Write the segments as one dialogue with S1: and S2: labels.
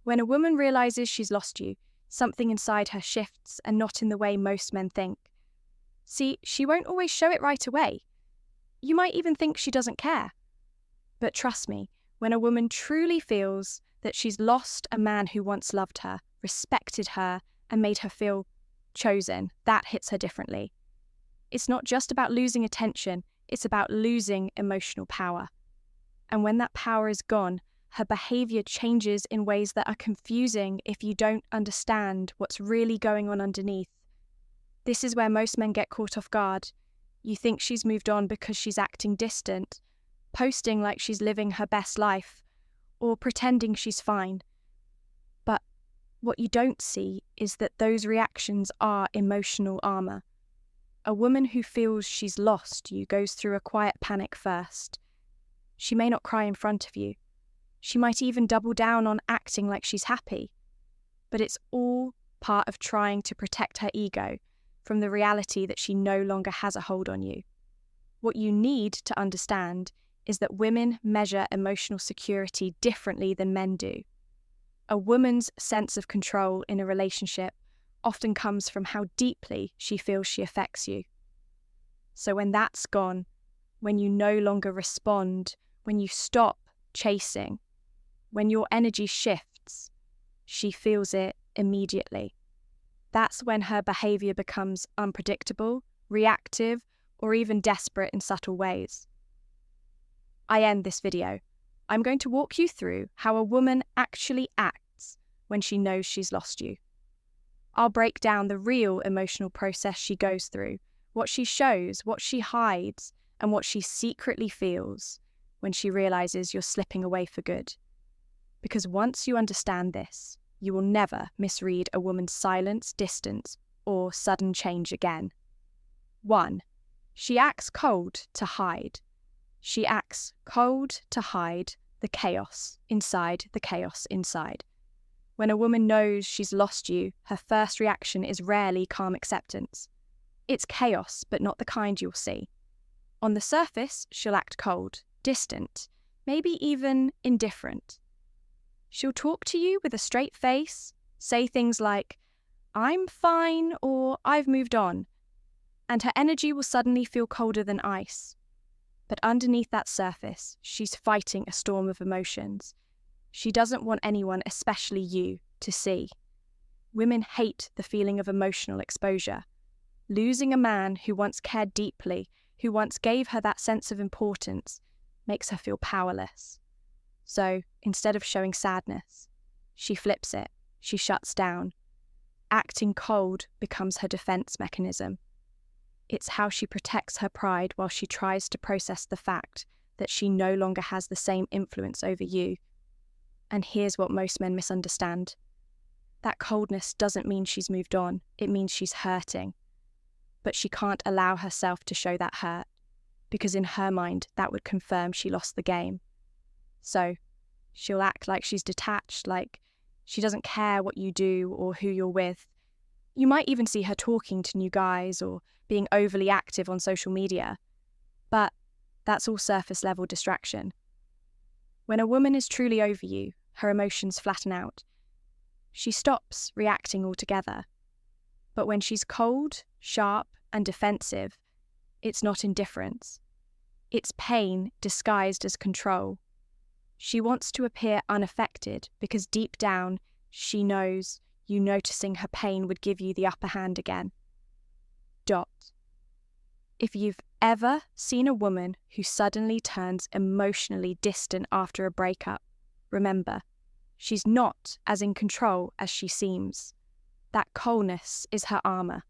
S1: When a woman realizes she's lost you, something inside her shifts, and not in the way most men think. See, she won't always show it right away. You might even think she doesn't care. But trust me, when a woman truly feels that she's lost a man who once loved her, respected her, and made her feel chosen, that hits her differently. It's not just about losing attention, it's about losing emotional power. And when that power is gone, her behavior changes in ways that are confusing if you don't understand what's really going on underneath. This is where most men get caught off guard. You think she's moved on because she's acting distant, posting like she's living her best life, or pretending she's fine. But what you don't see is that those reactions are emotional armor. A woman who feels she's lost you goes through a quiet panic first. She may not cry in front of you. She might even double down on acting like she's happy. But it's all part of trying to protect her ego from the reality that she no longer has a hold on you. What you need to understand is that women measure emotional security differently than men do. A woman's sense of control in a relationship often comes from how deeply she feels she affects you. So when that's gone, when you no longer respond, when you stop chasing, when your energy shifts, she feels it immediately. That's when her behavior becomes unpredictable, reactive, or even desperate in subtle ways. I end this video. I'm going to walk you through how a woman actually acts when she knows she's lost you. I'll break down the real emotional process she goes through, what she shows, what she hides, and what she secretly feels when she realizes you're slipping away for good. Because once you understand this, you will never misread a woman's silence, distance, or sudden change again. 1. She acts cold to hide. She acts cold to hide the chaos inside the chaos inside. When a woman knows she's lost you, her first reaction is rarely calm acceptance. It's chaos, but not the kind you'll see. On the surface, she'll act cold, distant, maybe even indifferent. She'll talk to you with a straight face, say things like, "I'm fine," or "I've moved on," and her energy will suddenly feel colder than ice. But underneath that surface, she's fighting a storm of emotions. She doesn't want anyone, especially you, to see. Women hate the feeling of emotional exposure. Losing a man who once cared deeply, who once gave her that sense of importance, makes her feel powerless. So, instead of showing sadness, she flips it, she shuts down. Acting cold becomes her defense mechanism. It's how she protects her pride while she tries to process the fact that she no longer has the same influence over you. And here's what most men misunderstand. That coldness doesn't mean she's moved on, it means she's hurting. But she can't allow herself to show that hurt, because in her mind that would confirm she lost the game. So, she'll act like she's detached, like she doesn't care what you do or who you're with. You might even see her talking to new guys or being overly active on social media. But that's all surface level distraction. When a woman is truly over you, her emotions flatten out. She stops reacting altogether. But when she's cold, sharp, and defensive, it's not indifference. It's pain disguised as control. She wants to appear unaffected because deep down, she knows you noticing her pain would give you the upper hand again. If you've ever seen a woman who suddenly turns emotionally distant after a breakup, remember, she's not as in control as she seems. That coldness is her armor.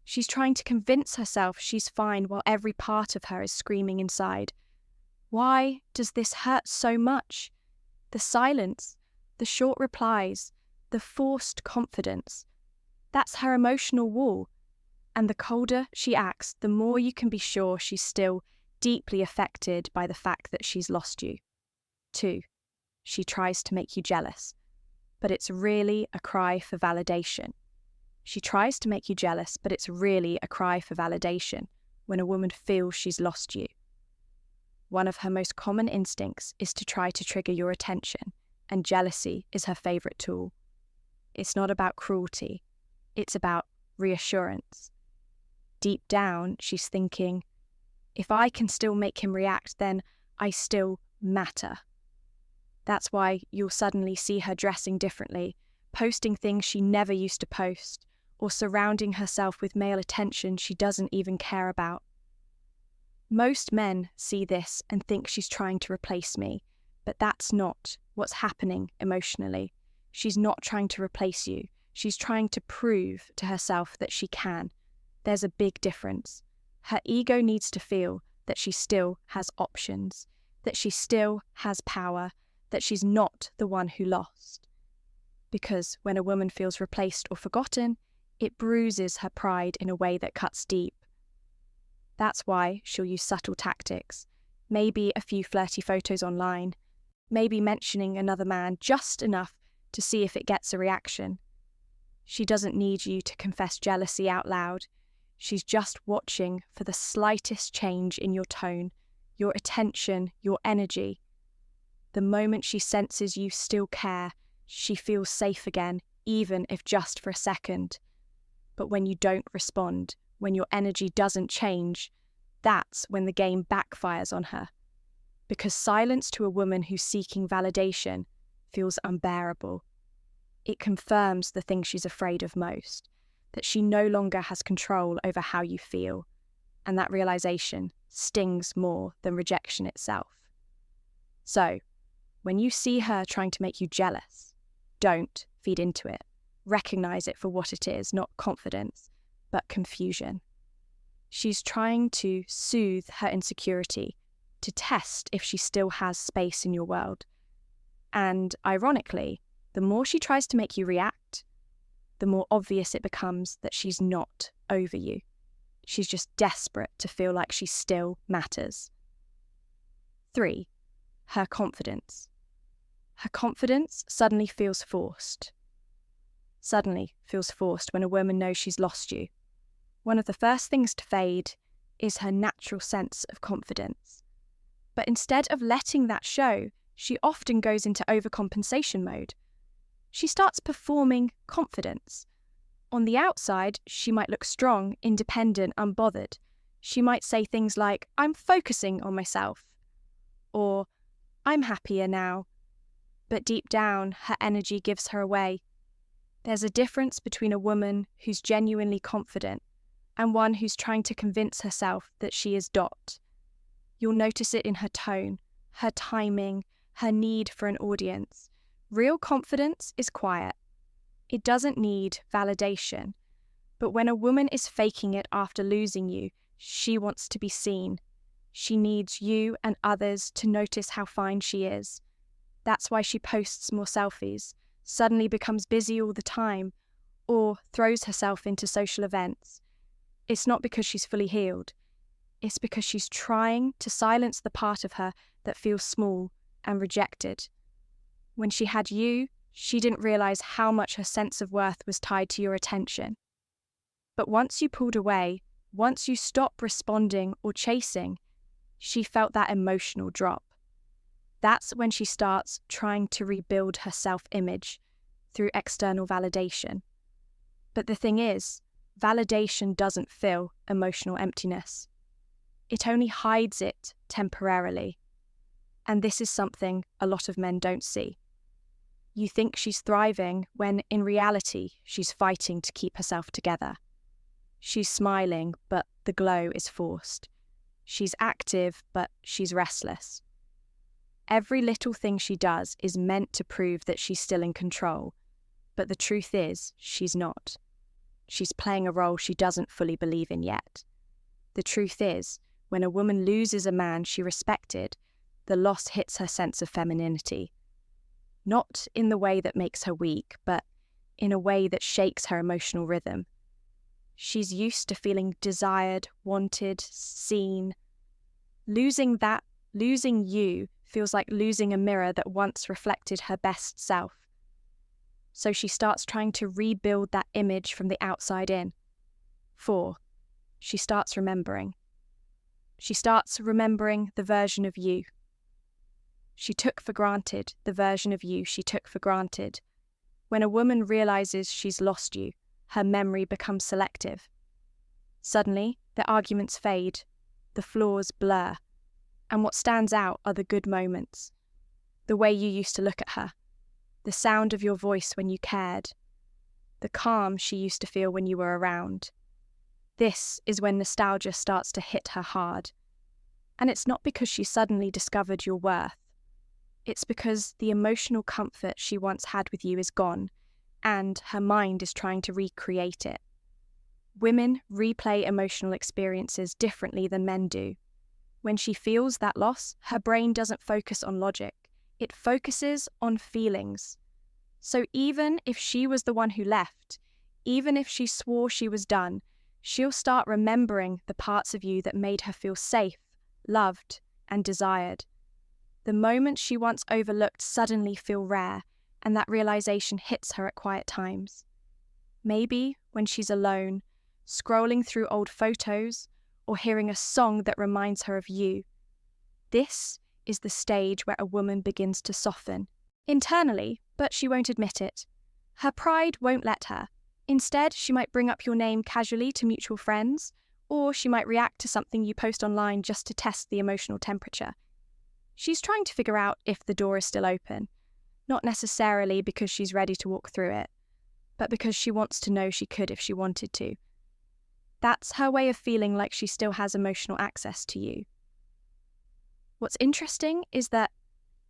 S1: She's trying to convince herself she's fine while every part of her is screaming inside. Why does this hurt so much? The silence, the short replies, the forced confidence. That's her emotional wall. And the colder she acts, the more you can be sure she's still deeply affected by the fact that she's lost you. 2. She tries to make you jealous, but it's really a cry for validation. She tries to make you jealous, but it's really a cry for validation when a woman feels she's lost you. One of her most common instincts is to try to trigger your attention, and jealousy is her favorite tool. It's not about cruelty, it's about reassurance. Deep down, she's thinking, if I can still make him react, then I still matter. That's why you'll suddenly see her dressing differently, posting things she never used to post, or surrounding herself with male attention she doesn't even care about. Most men see this and think she's trying to replace me, but that's not what's happening emotionally. She's not trying to replace you. She's trying to prove to herself that she can. There's a big difference. Her ego needs to feel that she still has options, that she still has power, that she's not the one who lost. Because when a woman feels replaced or forgotten, it bruises her pride in a way that cuts deep. That's why she'll use subtle tactics, maybe a few flirty photos online, maybe mentioning another man just enough to see if it gets a reaction. She doesn't need you to confess jealousy out loud. She's just watching for the slightest change in your tone, your attention, your energy. The moment she senses you still care, she feels safe again, even if just for a second. But when you don't respond, when your energy doesn't change, that's when the game backfires on her. Because silence to a woman who's seeking validation feels unbearable. It confirms the thing she's afraid of most, that she no longer has control over how you feel, and that realization stings more than rejection itself. So, when you see her trying to make you jealous, don't feed into it. Recognize it for what it is, not confidence, but confusion. She's trying to soothe her insecurity, to test if she still has space in your world. And ironically, the more she tries to make you react, the more obvious it becomes that she's not over you. She's just desperate to feel like she still matters. 3. Her confidence. Her confidence suddenly feels forced. Suddenly feels forced when a woman knows she's lost you. One of the first things to fade is her natural sense of confidence. But instead of letting that show, she often goes into overcompensation mode. She starts performing confidence. On the outside, she might look strong, independent, unbothered. She might say things like, "I'm focusing on myself," or "I'm happier now." But deep down, her energy gives her away. There's a difference between a woman who's genuinely confident and one who's trying to convince herself that she is Dot. You'll notice it in her tone, her timing, her need for an audience. Real confidence is quiet. It doesn't need validation. But when a woman is faking it after losing you, she wants to be seen. She needs you and others to notice how fine she is. That's why she posts more selfies, suddenly becomes busy all the time, or throws herself into social events. It's not because she's fully healed. It's because she's trying to silence the part of her that feels small and rejected. When she had you, she didn't realize how much her sense of worth was tied to your attention. But once you pulled away, once you stopped responding or chasing, she felt that emotional drop. That's when she starts trying to rebuild her self-image through external validation. But the thing is, validation doesn't fill emotional emptiness. It only hides it temporarily. And this is something a lot of men don't see. You think she's thriving when in reality she's fighting to keep herself together. She's smiling, but the glow is forced. She's active, but she's restless. Every little thing she does is meant to prove that she's still in control, but the truth is, she's not. She's playing a role she doesn't fully believe in yet. The truth is, when a woman loses a man she respected, the loss hits her sense of femininity. Not in the way that makes her weak, but in a way that shakes her emotional rhythm. She's used to feeling desired, wanted, seen. Losing you feels like losing a mirror that once reflected her best self. So she starts trying to rebuild that image from the outside in. 4. She starts remembering. She starts remembering the version of you. she took for granted the version of you she took for granted. When a woman realizes she's lost you, her memory becomes selective. Suddenly, the arguments fade, the flaws blur, and what stands out are the good moments. The way you used to look at her, the sound of your voice when you cared, the calm she used to feel when you were around. This is when nostalgia starts to hit her hard. And it's not because she suddenly discovered your worth. It's because the emotional comfort she once had with you is gone, and her mind is trying to recreate it. Women replay emotional experiences differently than men do. When she feels that loss, her brain doesn't focus on logic. It focuses on feelings. So even if she was the one who left, even if she swore she was done, she'll start remembering the parts of you that made her feel safe, loved, and desired. The moments she once overlooked suddenly feel rare, and that realization hits her at quiet times. Maybe when she's alone, scrolling through old photos, or hearing a song that reminds her of you. This is the stage where a woman begins to soften. Internally, but she won't admit it. Her pride won't let her. Instead, she might bring up your name casually to mutual friends, or she might react to something you post online just to test the emotional temperature. She's trying to figure out if the door is still open, not necessarily because she's ready to walk through it, but because she wants to know she could if she wanted to. That's her way of feeling like she still has emotional access to you. What's interesting is that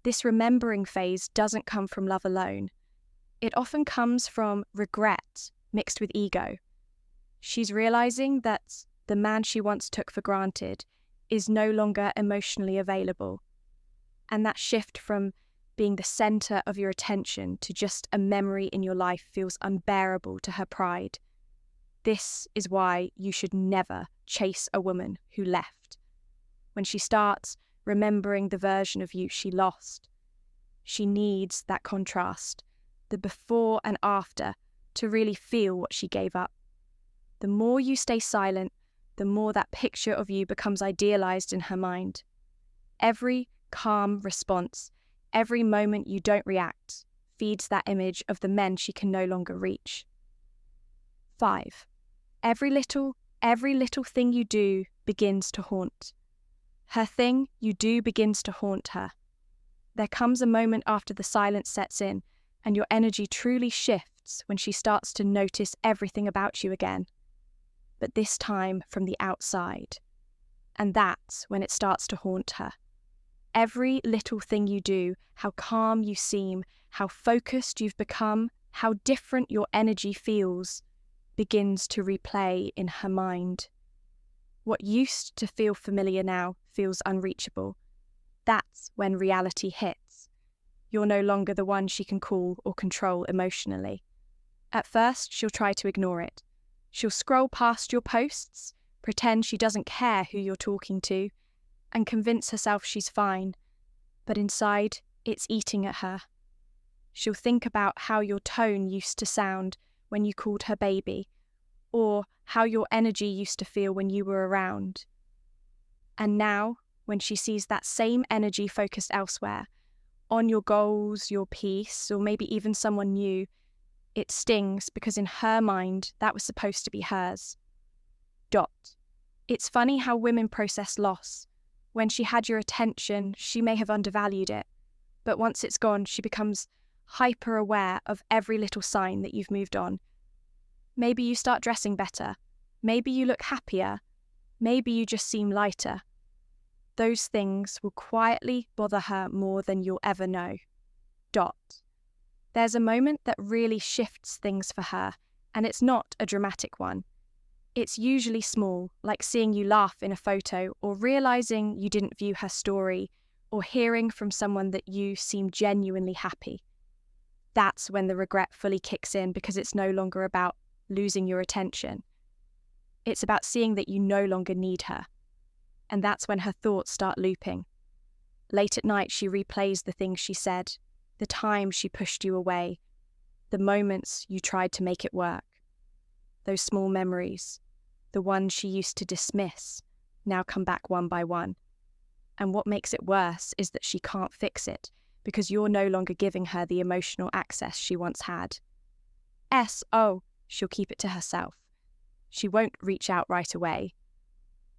S1: this remembering phase doesn't come from love alone. It often comes from regret mixed with ego. She's realizing that the man she once took for granted is no longer emotionally available. And that shift from being the center of your attention to just a memory in your life feels unbearable to her pride. This is why you should never chase a woman who left. When she starts remembering the version of you she lost, she needs that contrast, the before and after, to really feel what she gave up. The more you stay silent, the more that picture of you becomes idealized in her mind. Every calm response, every moment you don't react, feeds that image of the men she can no longer reach. 5. Every little thing you do begins to haunt. Her thing you do begins to haunt her. There comes a moment after the silence sets in, and your energy truly shifts when she starts to notice everything about you again. But this time from the outside. And that's when it starts to haunt her. Every little thing you do, how calm you seem, how focused you've become, how different your energy feels, begins to replay in her mind. What used to feel familiar now feels unreachable. That's when reality hits. You're no longer the one she can call or control emotionally. At first, she'll try to ignore it. She'll scroll past your posts, pretend she doesn't care who you're talking to, and convince herself she's fine. But inside, it's eating at her. She'll think about how your tone used to sound when you called her baby, or how your energy used to feel when you were around. And now, when she sees that same energy focused elsewhere, on your goals, your peace, or maybe even someone new, it stings because in her mind, that was supposed to be hers. It's funny how women process loss. When she had your attention, she may have undervalued it, but once it's gone, she becomes hyper aware of every little sign that you've moved on. Maybe you start dressing better. Maybe you look happier. Maybe you just seem lighter. Those things will quietly bother her more than you'll ever know. There's a moment that really shifts things for her, and it's not a dramatic one. It's usually small, like seeing you laugh in a photo, or realizing you didn't view her story, or hearing from someone that you seem genuinely happy. That's when the regret fully kicks in, because it's no longer about losing your attention. It's about seeing that you no longer need her. And that's when her thoughts start looping. Late at night, she replays the things she said, the time she pushed you away, the moments you tried to make it work. Those small memories, the ones she used to dismiss, now come back one by one. And what makes it worse is that she can't fix it because you're no longer giving her the emotional access she once had. Oh, she'll keep it to herself. She won't reach out right away.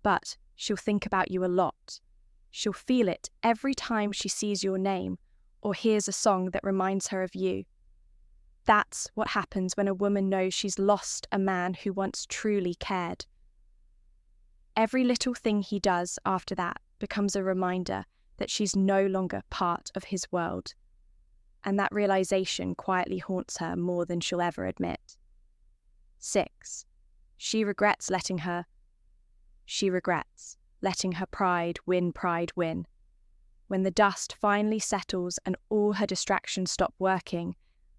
S1: But she'll think about you a lot. She'll feel it every time she sees your name or hears a song that reminds her of you. That's what happens when a woman knows she's lost a man who once truly cared. Every little thing he does after that becomes a reminder that she's no longer part of his world. And that realization quietly haunts her more than she'll ever admit. 6. She regrets letting her pride win. When the dust finally settles and all her distractions stop working,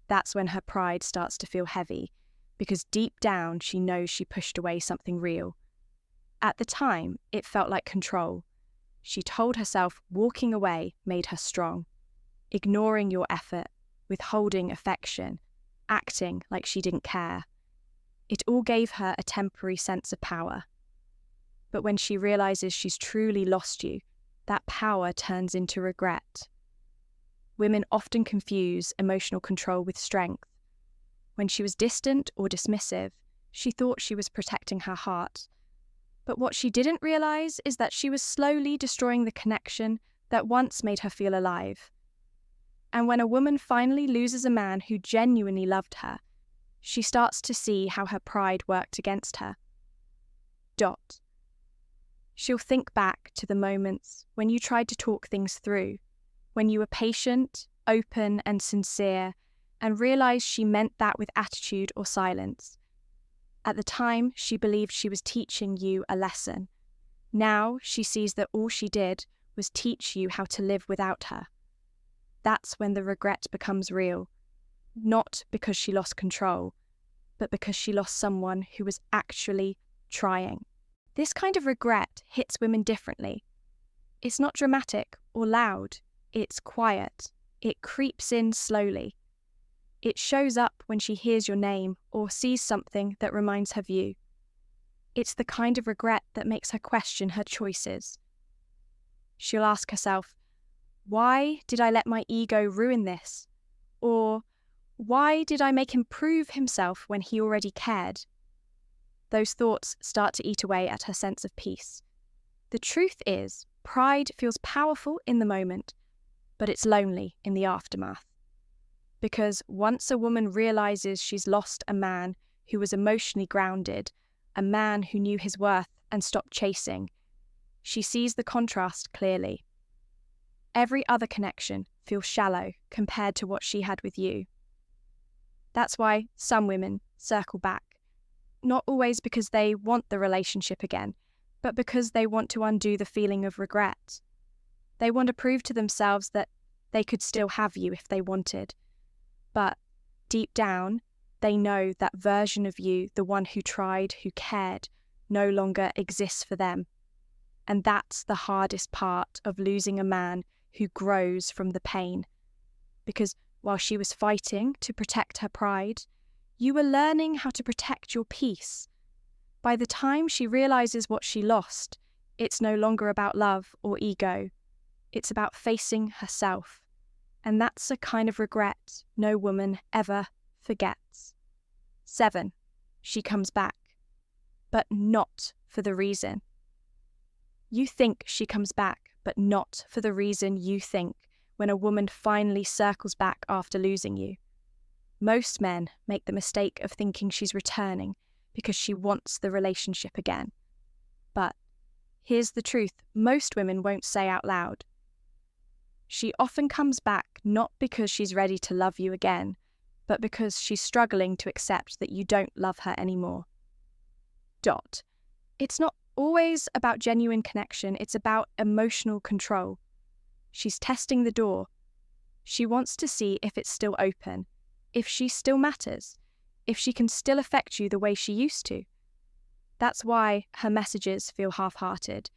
S1: that's when her pride starts to feel heavy, because deep down she knows she pushed away something real. At the time, it felt like control. She told herself walking away made her strong, ignoring your effort, withholding affection, acting like she didn't care. It all gave her a temporary sense of power. But when she realizes she's truly lost you, that power turns into regret. Women often confuse emotional control with strength. When she was distant or dismissive, she thought she was protecting her heart. But what she didn't realize is that she was slowly destroying the connection that once made her feel alive. And when a woman finally loses a man who genuinely loved her, she starts to see how her pride worked against her. She'll think back to the moments when you tried to talk things through, when you were patient, open, and sincere, and realize she meant that with attitude or silence. At the time, she believed she was teaching you a lesson. Now she sees that all she did was teach you how to live without her. That's when the regret becomes real, not because she lost control, but because she lost someone who was actually trying. This kind of regret hits women differently. It's not dramatic or loud, it's quiet. It creeps in slowly. It shows up when she hears your name or sees something that reminds her of you. It's the kind of regret that makes her question her choices. She'll ask herself, why did I let my ego ruin this? Or, why did I make him prove himself when he already cared? Those thoughts start to eat away at her sense of peace. The truth is, pride feels powerful in the moment, but it's lonely in the aftermath. Because once a woman realizes she's lost a man who was emotionally grounded, a man who knew his worth and stopped chasing, she sees the contrast clearly. Every other connection feels shallow compared to what she had with you. That's why some women circle back. Not always because they want the relationship again, but because they want to undo the feeling of regret. They want to prove to themselves that they could still have you if they wanted. But deep down, they know that version of you, the one who tried, who cared, no longer exists for them. And that's the hardest part of losing a man who grows from the pain. Because while she was fighting to protect her pride, you were learning how to protect your peace. By the time she realizes what she lost, it's no longer about love or ego. It's about facing herself. And that's a kind of regret no woman ever forgets. 7. She comes back, but not for the reason. You think she comes back, but not for the reason you think when a woman finally circles back after losing you. Most men make the mistake of thinking she's returning because she wants the relationship again. But here's the truth most women won't say out loud. She often comes back not because she's ready to love you again, but because she's struggling to accept that you don't love her anymore. It's not always about genuine connection, it's about emotional control. She's testing the door. She wants to see if it's still open, if she still matters, if she can still affect you the way she used to. That's why her messages feel half-hearted.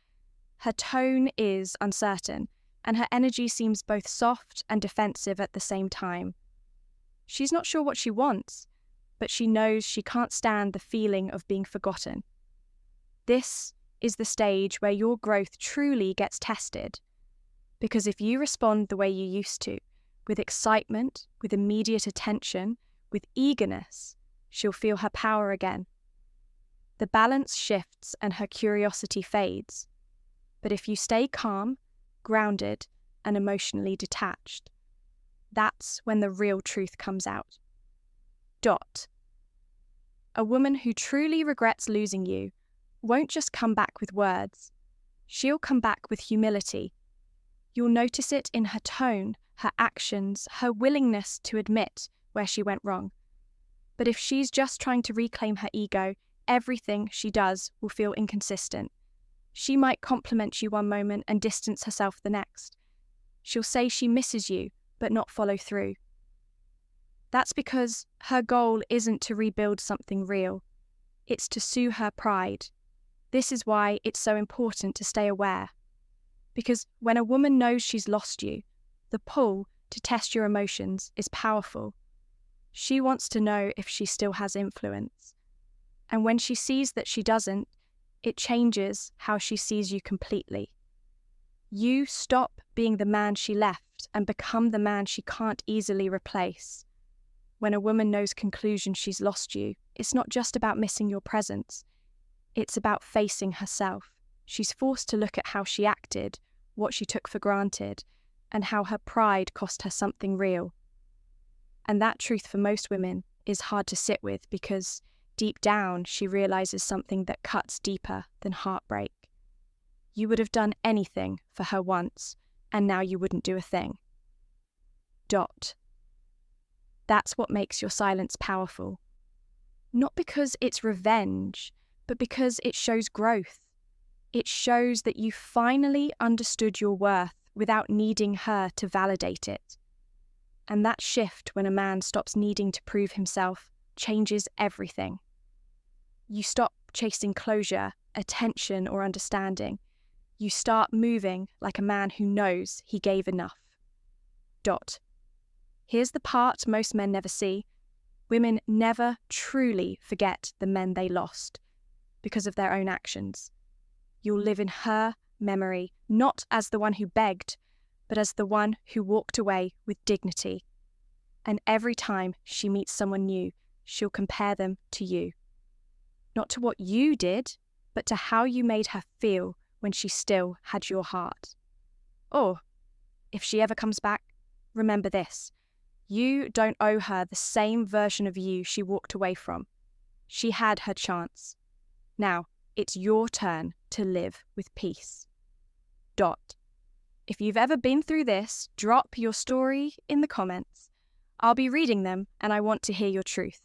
S1: Her tone is uncertain, and her energy seems both soft and defensive at the same time. She's not sure what she wants, but she knows she can't stand the feeling of being forgotten. This is the stage where your growth truly gets tested. Because if you respond the way you used to, with excitement, with immediate attention, with eagerness, she'll feel her power again. The balance shifts and her curiosity fades. But if you stay calm, grounded, and emotionally detached, that's when the real truth comes out. A woman who truly regrets losing you won't just come back with words. She'll come back with humility. You'll notice it in her tone, her actions, her willingness to admit where she went wrong. But if she's just trying to reclaim her ego, everything she does will feel inconsistent. She might compliment you one moment and distance herself the next. She'll say she misses you, but not follow through. That's because her goal isn't to rebuild something real. It's to soothe her pride. This is why it's so important to stay aware. Because when a woman knows she's lost you, the pull to test your emotions is powerful. She wants to know if she still has influence. And when she sees that she doesn't, it changes how she sees you completely. You stop being the man she left and become the man she can't easily replace. When a woman knows conclusion she's lost you, it's not just about missing your presence. It's about facing herself. She's forced to look at how she acted, what she took for granted, and how her pride cost her something real. And that truth for most women is hard to sit with because deep down she realizes something that cuts deeper than heartbreak. You would have done anything for her once, and now you wouldn't do a thing. That's what makes your silence powerful. Not because it's revenge, but because it shows growth. It shows that you finally understood your worth without needing her to validate it. And that shift when a man stops needing to prove himself changes everything. You stop chasing closure, attention, or understanding. You start moving like a man who knows he gave enough. Here's the part most men never see. Women never truly forget the men they lost because of their own actions. You'll live in her memory, not as the one who begged, but as the one who walked away with dignity. And every time she meets someone new, she'll compare them to you. Not to what you did, but to how you made her feel when she still had your heart. Or, if she ever comes back, remember this. You don't owe her the same version of you she walked away from. She had her chance. Now, it's your turn to live with peace. If you've ever been through this, drop your story in the comments. I'll be reading them and I want to hear your truth.